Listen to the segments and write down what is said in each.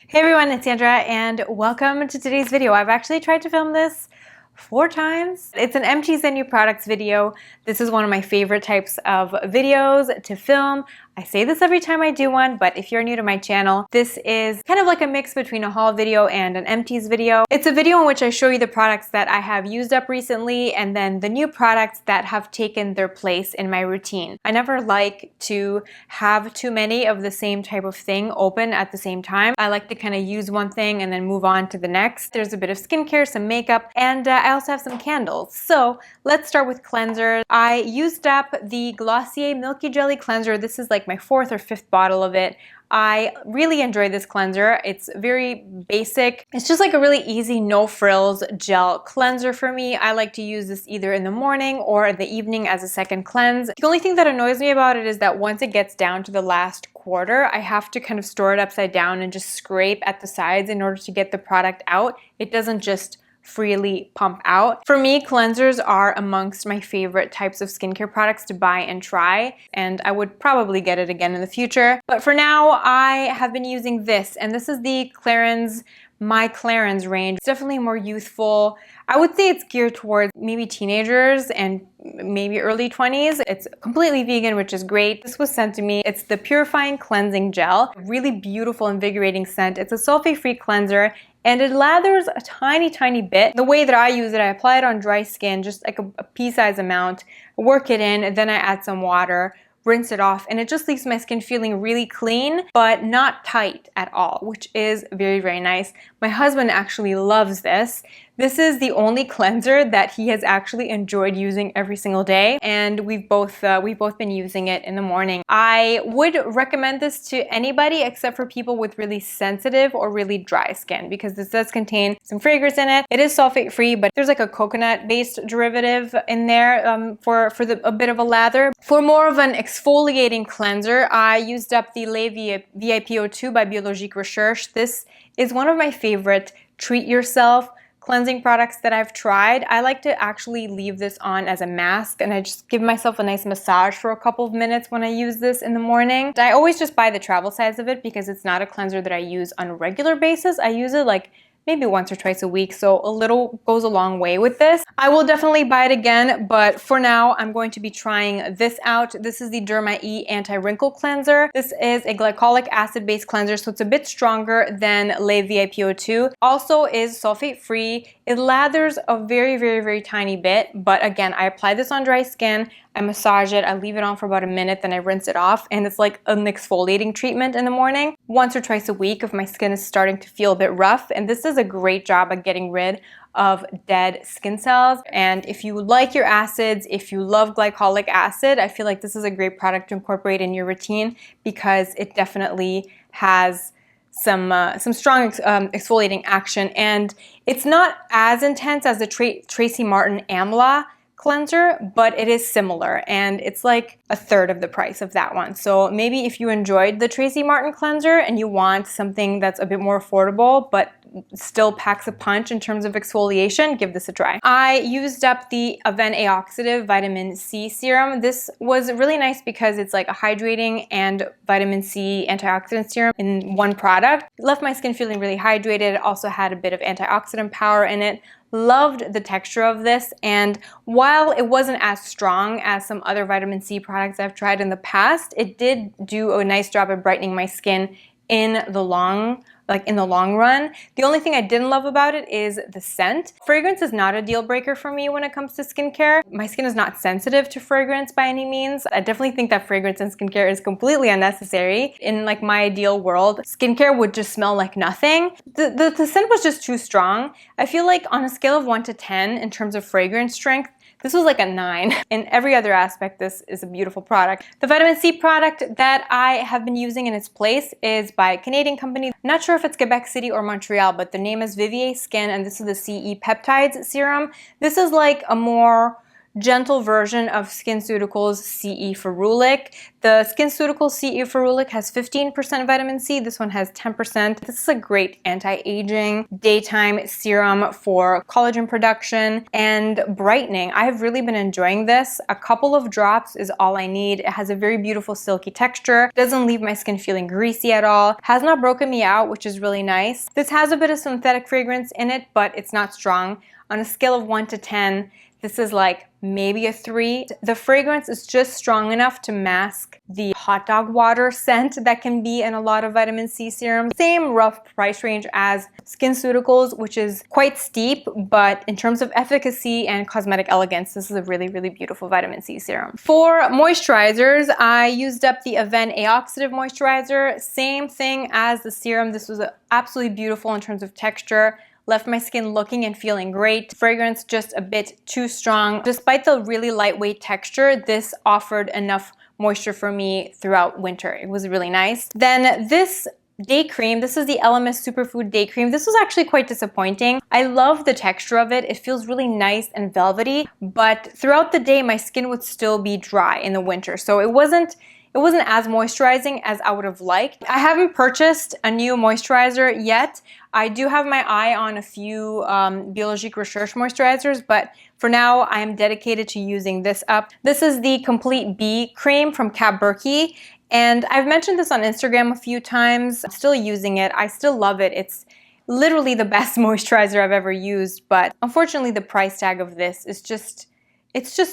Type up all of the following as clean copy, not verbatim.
Hey everyone, it's Sandra and welcome to today's video. I've actually tried to film this 4 times. It's an Empties New Products video. This is one of my favorite types of videos to film. I say this every time I do one, but if you're new to my channel, this is kind of like a mix between a haul video and an empties video. It's a video in which I show you the products that I have used up recently and then the new products that have taken their place in my routine. I never like to have too many of the same type of thing open at the same time. I like to kind of use one thing and then move on to the next. There's a bit of skincare, some makeup, and I also have some candles. So let's start with cleansers. I used up the Glossier Milky Jelly Cleanser. This is like my 4th or 5th bottle of it. I really enjoy this cleanser. It's very basic. It's just like a really easy, no frills gel cleanser for me. I like to use this either in the morning or in the evening as a second cleanse. The only thing that annoys me about it is that once it gets down to the last quarter, I have to kind of store it upside down and just scrape at the sides in order to get the product out. It doesn't just freely pump out. For me, cleansers are amongst my favorite types of skincare products to buy and try, and I would probably get it again in the future. But for now, I have been using this, and this is the Clarins, my Clarins range. It's definitely more youthful. I would say it's geared towards maybe teenagers and maybe early 20s. It's completely vegan, which is great. This was sent to me. It's the Purifying Cleansing Gel. Really beautiful, invigorating scent. It's a sulfate-free cleanser, and it lathers a tiny bit. The way that I use it, I apply it on dry skin, just like a pea-size amount, work it in, and then I add some water, rinse it off, and it just leaves my skin feeling really clean, but not tight at all, which is very nice. My husband actually loves this. This is the only cleanser that he has actually enjoyed using every single day, and we've both been using it in the morning. I would recommend this to anybody except for people with really sensitive or really dry skin, because this does contain some fragrance in it. It is sulfate free, but there's like a coconut-based derivative in there for a bit of a lather. For more of an exfoliating cleanser, I used up the Lait VIP02 by Biologique Recherche. This is one of my favorite treat yourself cleansing products that I've tried. I like to actually leave this on as a mask, and I just give myself a nice massage for a couple of minutes when I use this in the morning. I always just buy the travel size of it because it's not a cleanser that I use on a regular basis. I use it like maybe once or twice a week, so a little goes a long way with this. I will definitely buy it again, but for now, I'm going to be trying this out. This is the Derma E Anti-Wrinkle Cleanser. This is a glycolic acid-based cleanser, so it's a bit stronger than Lait VIP02. Also is sulfate-free. It lathers a very tiny bit, but again, I apply this on dry skin, I massage it, I leave it on for about a minute, then I rinse it off, and it's like an exfoliating treatment in the morning. Once or twice a week if my skin is starting to feel a bit rough, and this does a great job at getting rid of dead skin cells. And if you like your acids, if you love glycolic acid, I feel like this is a great product to incorporate in your routine because it definitely has some strong exfoliating action, and it's not as intense as the Tracy Martin Amla cleanser, but it is similar, and it's like a third of the price of that one. So maybe if you enjoyed the Tracy Martin cleanser and you want something that's a bit more affordable but still packs a punch in terms of exfoliation, give this a try. I used up the Avene Aoxitive Vitamin C Serum. This was really nice because it's like a hydrating and vitamin C antioxidant serum in one product. It left my skin feeling really hydrated. It also had a bit of antioxidant power in it. Loved the texture of this, and while it wasn't as strong as some other vitamin C products I've tried in the past, it did do a nice job of brightening my skin in the long run. The only thing I didn't love about it is the scent. Fragrance is not a deal breaker for me when it comes to skincare. My skin is not sensitive to fragrance by any means. I definitely think that fragrance in skincare is completely unnecessary. In like my ideal world, skincare would just smell like nothing. The scent was just too strong. I feel like on a scale of 1 to 10 in terms of fragrance strength, this was like a 9. In every other aspect, this is a beautiful product. The vitamin C product that I have been using in its place is by a Canadian company. I'm not sure if it's Quebec City or Montreal, but the name is Vivier Skin, and this is the CE Peptides Serum. This is like a more gentle version of Skinceuticals CE Ferulic. The Skinceuticals CE Ferulic has 15% vitamin C. This one has 10%. This is a great anti-aging daytime serum for collagen production and brightening. I have really been enjoying this. A couple of drops is all I need. It has a very beautiful silky texture. Doesn't leave my skin feeling greasy at all. Has not broken me out, which is really nice. This has a bit of synthetic fragrance in it, but it's not strong. On a scale of 1 to 10, this is like maybe a 3. The fragrance is just strong enough to mask the hot dog water scent that can be in a lot of vitamin C serums. Same rough price range as Skinceuticals, which is quite steep, but in terms of efficacy and cosmetic elegance, this is a really, really beautiful vitamin C serum. For moisturizers, I used up the Avene Aoxitive moisturizer. Same thing as the serum. This was absolutely beautiful in terms of texture. Left my skin looking and feeling great. Fragrance just a bit too strong. Despite the really lightweight texture, this offered enough moisture for me throughout winter. It was really nice. Then this day cream, this is the Elemis Superfood Day Cream. This was actually quite disappointing. I love the texture of it. It feels really nice and velvety, but throughout the day, my skin would still be dry in the winter. So it wasn't as moisturizing as I would have liked. I haven't purchased a new moisturizer yet. I do have my eye on a few Biologique Recherche moisturizers, but for now I am dedicated to using this up. This is the Complete B cream from Burki, and I've mentioned this on Instagram a few times. I'm still using it. I still love it. It's literally the best moisturizer I've ever used, but unfortunately the price tag of this is just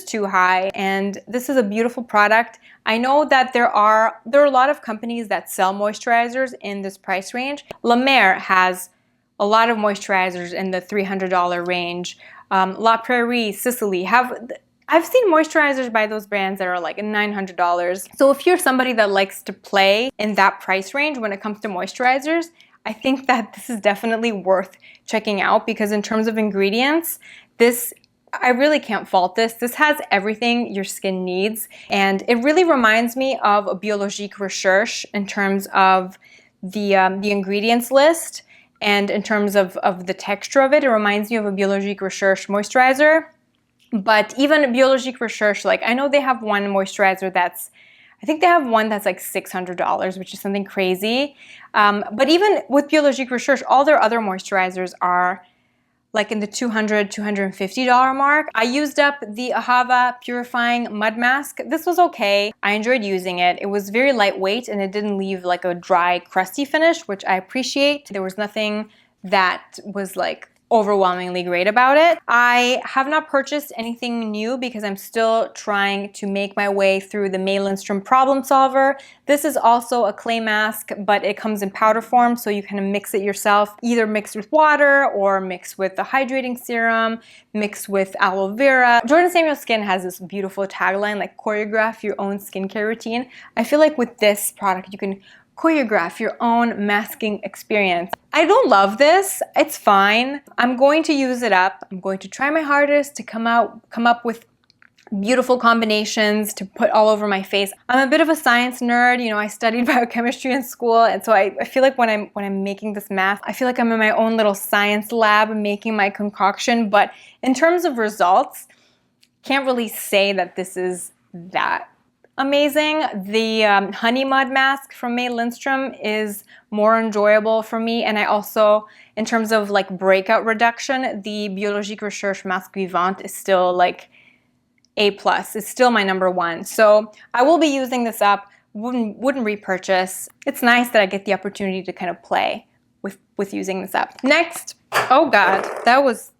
too high, and this is a beautiful product. I know that there are a lot of companies that sell moisturizers in this price range. La Mer has a lot of moisturizers in the $300 range. La Prairie, Sicily I've seen moisturizers by those brands that are like $900. So if you're somebody that likes to play in that price range when it comes to moisturizers, I think that this is definitely worth checking out, because in terms of ingredients, I really can't fault this. This has everything your skin needs, and it really reminds me of a Biologique Recherche in terms of the ingredients list, and in terms of the texture of it. It reminds me of a Biologique Recherche moisturizer. But even Biologique Recherche, like, I know they have one moisturizer I think they have one that's like $600, which is something crazy. But even with Biologique Recherche, all their other moisturizers are like in the $200, $250 mark. I used up the Ahava Purifying Mud Mask. This was okay. I enjoyed using it. It was very lightweight and it didn't leave like a dry, crusty finish, which I appreciate. There was nothing that was like overwhelmingly great about it. I have not purchased anything new because I'm still trying to make my way through the Lindstrom Problem Solver. This is also a clay mask, but it comes in powder form, so you kind of mix it yourself, either mix with water or mix with the hydrating serum, mix with aloe vera. Jordan Samuel Skin has this beautiful tagline like choreograph your own skincare routine. I feel like with this product you can choreograph your own masking experience. I don't love this. It's fine. I'm going to use it up. I'm going to try my hardest to come up with beautiful combinations to put all over my face. I'm a bit of a science nerd. You know, I studied biochemistry in school, and so I feel like when I'm making this mask, I feel like I'm in my own little science lab making my concoction. But in terms of results, can't really say that this is that amazing. The Honey Mud mask from Lindstrom is more enjoyable for me, and I also, in terms of like breakout reduction, the Biologique Recherche Masque Vivant is still like A+. It's still my #1. So I will be using this up. Wouldn't repurchase. It's nice that I get the opportunity to kind of play with using this up. Next, oh god, that was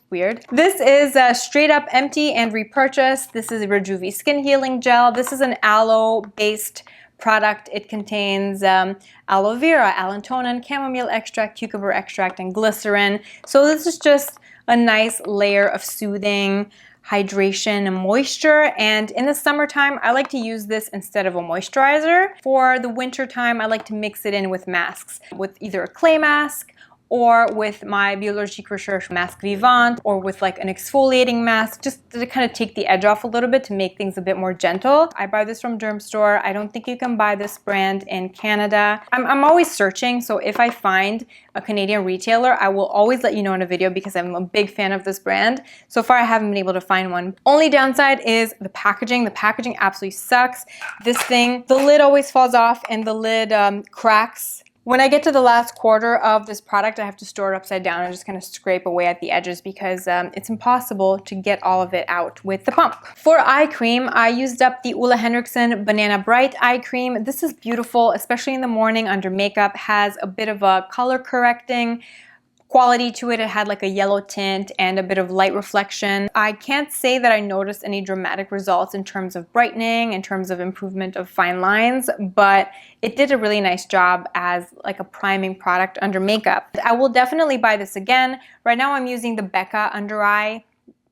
weird. This is a straight up empty and repurchase. This is a Rejuvi Skin Healing Gel. This is an aloe-based product. It contains aloe vera, allantoin, chamomile extract, cucumber extract, and glycerin. So this is just a nice layer of soothing hydration and moisture, and in the summertime I like to use this instead of a moisturizer. For the winter time I like to mix it in with masks, with either a clay mask or with my Biologique Recherche Masque Vivant, or with like an exfoliating mask, just to kind of take the edge off a little bit to make things a bit more gentle. I buy this from Derm Store. I don't think you can buy this brand in Canada. I'm always searching, so if I find a Canadian retailer, I will always let you know in a video because I'm a big fan of this brand. So far, I haven't been able to find one. Only downside is the packaging. The packaging absolutely sucks. This thing, the lid always falls off and the lid cracks. When I get to the last quarter of this product, I have to store it upside down and just kind of scrape away at the edges because it's impossible to get all of it out with the pump. For eye cream, I used up the Ole Henriksen Banana Bright Eye Cream. This is beautiful, especially in the morning under makeup. Has a bit of a color correcting quality to it. It had like a yellow tint and a bit of light reflection. I can't say that I noticed any dramatic results in terms of brightening, in terms of improvement of fine lines, but it did a really nice job as like a priming product under makeup. I will definitely buy this again. Right now I'm using the Becca under eye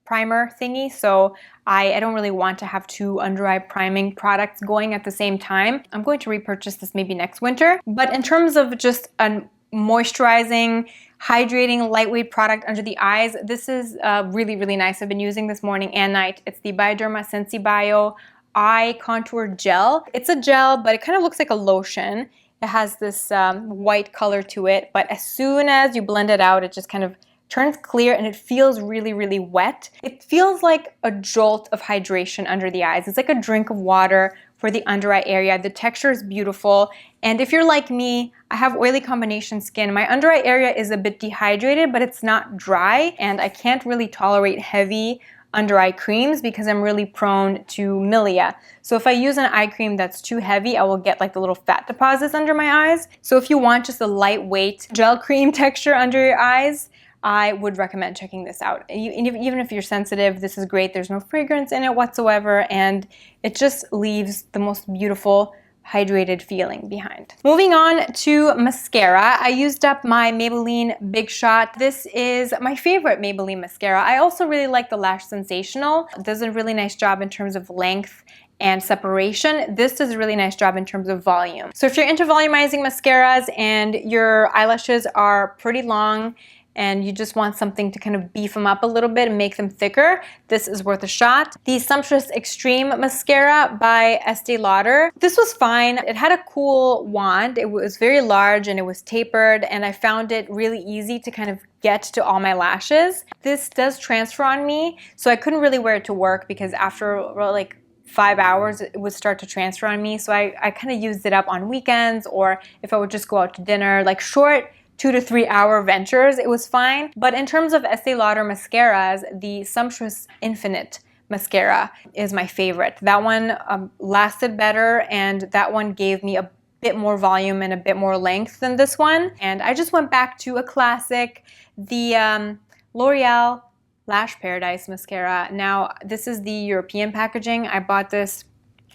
primer thingy, so I don't really want to have two under eye priming products going at the same time. I'm going to repurchase this maybe next winter, but in terms of just a moisturizing, hydrating, lightweight product under the eyes, this is really, really nice. I've been using this morning and night. It's the Bioderma Sensi Bio Eye Contour Gel. It's a gel, but it kind of looks like a lotion. It has this white color to it, but as soon as you blend it out, it just kind of turns clear and it feels really, really wet. It feels like a jolt of hydration under the eyes. It's like a drink of water for the under eye area. The texture is beautiful. And if you're like me, I have oily combination skin. My under eye area is a bit dehydrated, but it's not dry. And I can't really tolerate heavy under eye creams because I'm really prone to milia. So if I use an eye cream that's too heavy, I will get like the little fat deposits under my eyes. So if you want just a lightweight gel cream texture under your eyes, I would recommend checking this out. Even if you're sensitive, this is great. There's no fragrance in it whatsoever, and it just leaves the most beautiful hydrated feeling behind. Moving on to mascara, I used up my Maybelline Big Shot. This is my favorite Maybelline mascara. I also really like the Lash Sensational. It does a really nice job in terms of length and separation. This does a really nice job in terms of volume. So if you're into volumizing mascaras and your eyelashes are pretty long and you just want something to kind of beef them up a little bit and make them thicker, this is worth a shot. The Sumptuous Extreme Mascara by Estee Lauder. This was fine. It had a cool wand. It was very large and it was tapered, and I found it really easy to kind of get to all my lashes. This does transfer on me, so I couldn't really wear it to work because after like 5 hours, it would start to transfer on me. So I kind of used it up on weekends, or if I would just go out to dinner, like short 2 to 3 hour ventures, it was fine. But in terms of Estee Lauder mascaras, the Sumptuous Infinite mascara is my favorite. That one lasted better, and that one gave me a bit more volume and a bit more length than this one. And I just went back to a classic, the L'Oreal Lash Paradise mascara. Now, this is the European packaging. I bought this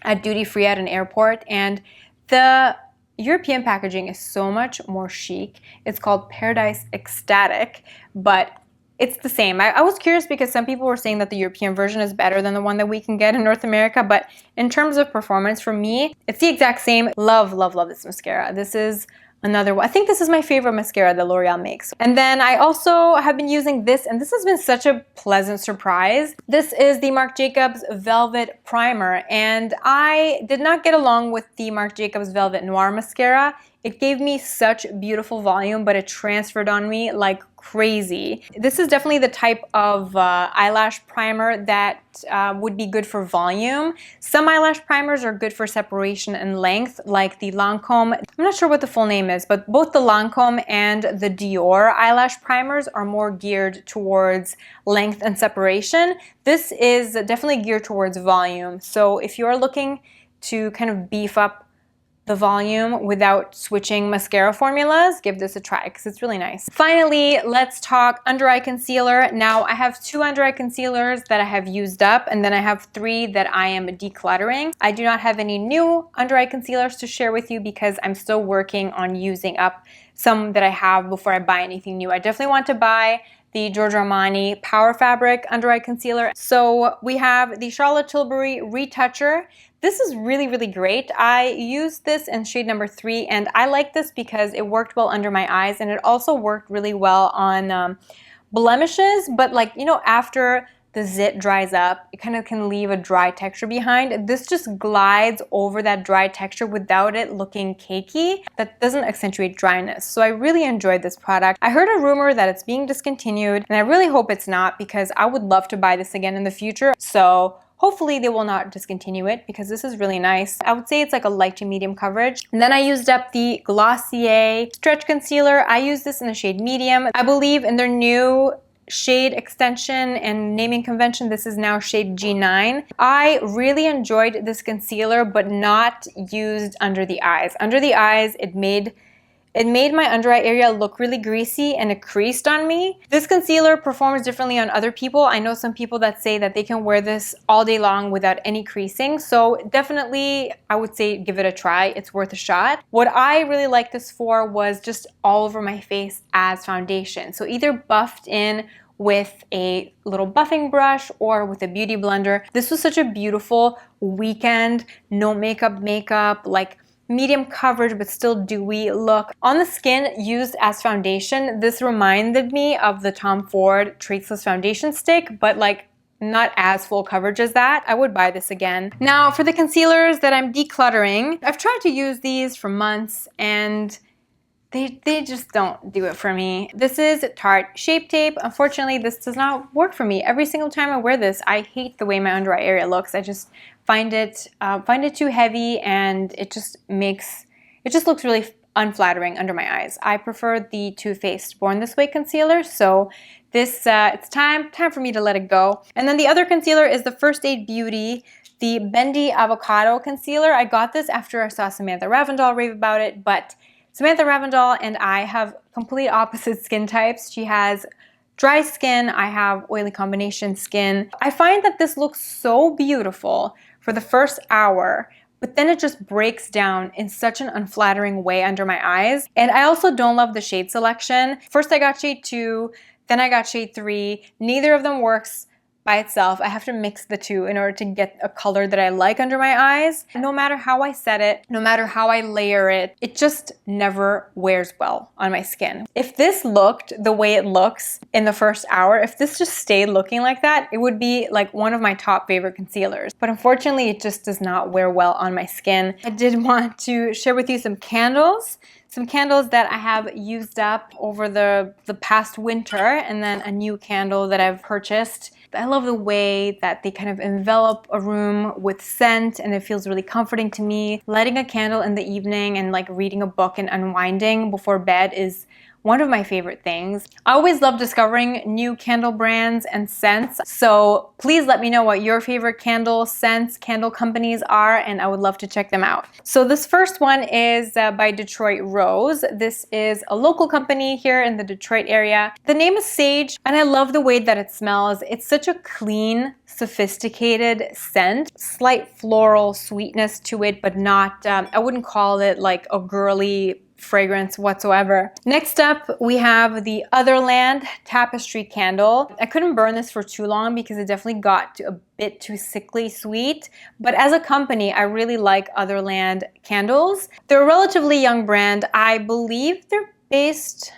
at duty free at an airport, and the European packaging is so much more chic. It's called Paradise Ecstatic, but it's the same. I was curious because some people were saying that the European version is better than the one that we can get in North America, but in terms of performance, for me, it's the exact same. Love, love, love this mascara. This is another one. I think this is my favorite mascara that L'Oreal makes. And then I also have been using this, and this has been such a pleasant surprise. This is the Marc Jacobs Velvet Primer, and I did not get along with the Marc Jacobs Velvet Noir mascara. It gave me such beautiful volume, but it transferred on me like crazy. This is definitely the type of eyelash primer that would be good for volume. Some eyelash primers are good for separation and length, like the Lancome. I'm not sure what the full name is, but both the Lancome and the Dior eyelash primers are more geared towards length and separation. This is definitely geared towards volume. So if you're looking to kind of beef up the volume without switching mascara formulas, give this a try because it's really nice. Finally, let's talk under eye concealer. Now, I have 2 under eye concealers that I have used up, and then I have 3 that I am decluttering. I do not have any new under eye concealers to share with you because I'm still working on using up some that I have before I buy anything new. I definitely want to buy the Giorgio Armani Power Fabric Under Eye Concealer. So we have the Charlotte Tilbury Retoucher. This is really, really great. I used this in shade number 3, and I like this because it worked well under my eyes, and it also worked really well on blemishes, but like, you know, after the zit dries up, it kind of can leave a dry texture behind. This just glides over that dry texture without it looking cakey. That doesn't accentuate dryness. So I really enjoyed this product. I heard a rumor that it's being discontinued, and I really hope it's not because I would love to buy this again in the future. So hopefully they will not discontinue it because this is really nice. I would say it's like a light to medium coverage. And then I used up the Glossier Stretch Concealer. I used this in the shade medium. I believe in their new shade extension and naming convention, this is now shade G9. I really enjoyed this concealer, but not used under the eyes. Under the eyes, it made my under eye area look really greasy and it creased on me. This concealer performs differently on other people. I know some people that say that they can wear this all day long without any creasing. So definitely, I would say give it a try. It's worth a shot. What I really liked this for was just all over my face as foundation. So either buffed in with a little buffing brush or with a beauty blender. This was such a beautiful weekend, no makeup, like medium coverage but still dewy look. On the skin used as foundation, this reminded me of the Tom Ford Traceless Foundation Stick, but like not as full coverage as that. I would buy this again. Now for the concealers that I'm decluttering, I've tried to use these for months and they just don't do it for me. This is Tarte Shape Tape. Unfortunately, this does not work for me. Every single time I wear this, I hate the way my under eye area looks. I just find it too heavy, and it just looks really unflattering under my eyes. I prefer the Too Faced Born This Way concealer, so this it's time for me to let it go. And then the other concealer is the First Aid Beauty, the Bendy Avocado Concealer. I got this after I saw Samantha Ravndal rave about it, but Samantha Ravndal and I have complete opposite skin types. She has dry skin, I have oily combination skin. I find that this looks so beautiful for the first hour, but then it just breaks down in such an unflattering way under my eyes. And I also don't love the shade selection. First I got shade 2, then I got shade 3. Neither of them works by itself. I have to mix the two in order to get a color that I like under my eyes. No matter how I set it, no matter how I layer it, it just never wears well on my skin. If this looked the way it looks in the first hour, if this just stayed looking like that, it would be like one of my top favorite concealers. But unfortunately, it just does not wear well on my skin. I did want to share with you some candles that I have used up over the past winter, and then a new candle that I've purchased. I love the way that they kind of envelop a room with scent, and it feels really comforting to me. Lighting a candle in the evening and like reading a book and unwinding before bed is one of my favorite things. I always love discovering new candle brands and scents, so please let me know what your favorite candle scents, candle companies are, and I would love to check them out. So this first one is by Detroit Rose. This is a local company here in the Detroit area. The name is Sage, and I love the way that it smells. It's such a clean, sophisticated scent. Slight floral sweetness to it, but not, I wouldn't call it like a girly fragrance whatsoever. Next up, we have the Otherland Tapestry Candle. I couldn't burn this for too long because it definitely got to a bit too sickly sweet, but as a company, I really like Otherland candles. They're a relatively young brand. I believe they're based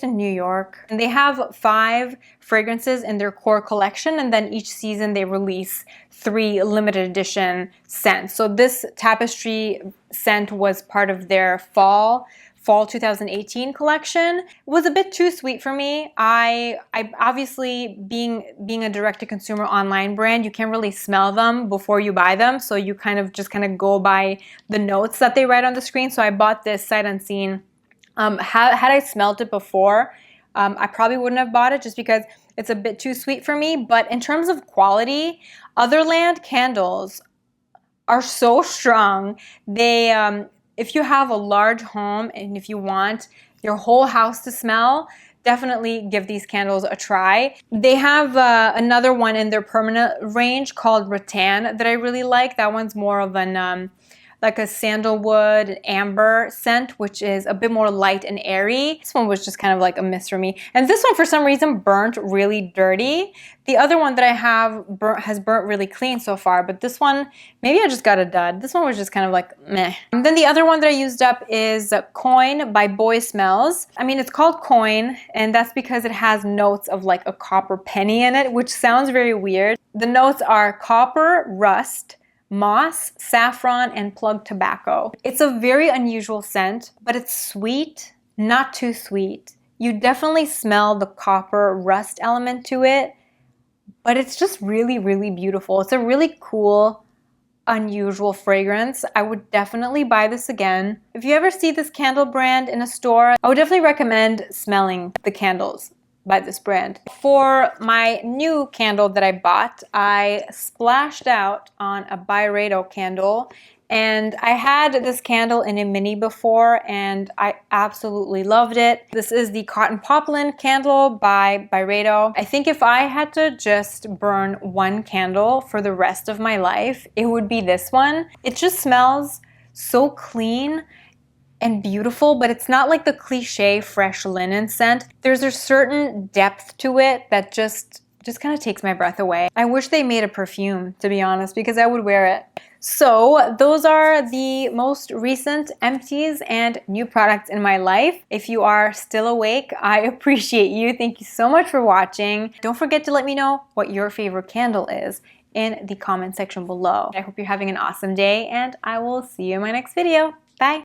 in New York. And they have 5 fragrances in their core collection, and then each season they release 3 limited edition scents. So this Tapestry scent was part of their fall 2018 collection. It was a bit too sweet for me. I obviously, being a direct-to-consumer online brand, you can't really smell them before you buy them, so you kind of go by the notes that they write on the screen. So I bought this sight unseen. Had I smelled it before, I probably wouldn't have bought it just because it's a bit too sweet for me. But in terms of quality, Otherland candles are so strong. They, if you have a large home and if you want your whole house to smell, definitely give these candles a try. They have another one in their permanent range called Rattan that I really like. That one's more of an like a sandalwood amber scent, which is a bit more light and airy. This one was just kind of like a miss for me. And this one, for some reason, burnt really dirty. The other one that I have has burnt really clean so far, but this one, maybe I just got a dud. This one was just kind of like meh. And then the other one that I used up is Coin by Boy Smells. I mean, it's called Coin, and that's because it has notes of like a copper penny in it, which sounds very weird. The notes are copper, rust, moss, saffron, and plug tobacco. It's a very unusual scent, but it's sweet, not too sweet. You definitely smell the copper rust element to it, but it's just really, really beautiful. It's a really cool, unusual fragrance. I would definitely buy this again. If you ever see this candle brand in a store, I would definitely recommend smelling the candles by this brand. For my new candle that I bought, I splashed out on a Byredo candle, and I had this candle in a mini before and I absolutely loved it. This is the Cotton Poplin candle by Byredo. I think if I had to just burn one candle for the rest of my life, it would be this one. It just smells so clean and beautiful, but it's not like the cliche fresh linen scent. There's a certain depth to it that just kind of takes my breath away. I wish they made a perfume, to be honest, because I would wear it. So those are the most recent empties and new products in my life. If you are still awake, I appreciate you. Thank you so much for watching. Don't forget to let me know what your favorite candle is in the comment section below. I hope you're having an awesome day, and I will see you in my next video. Bye.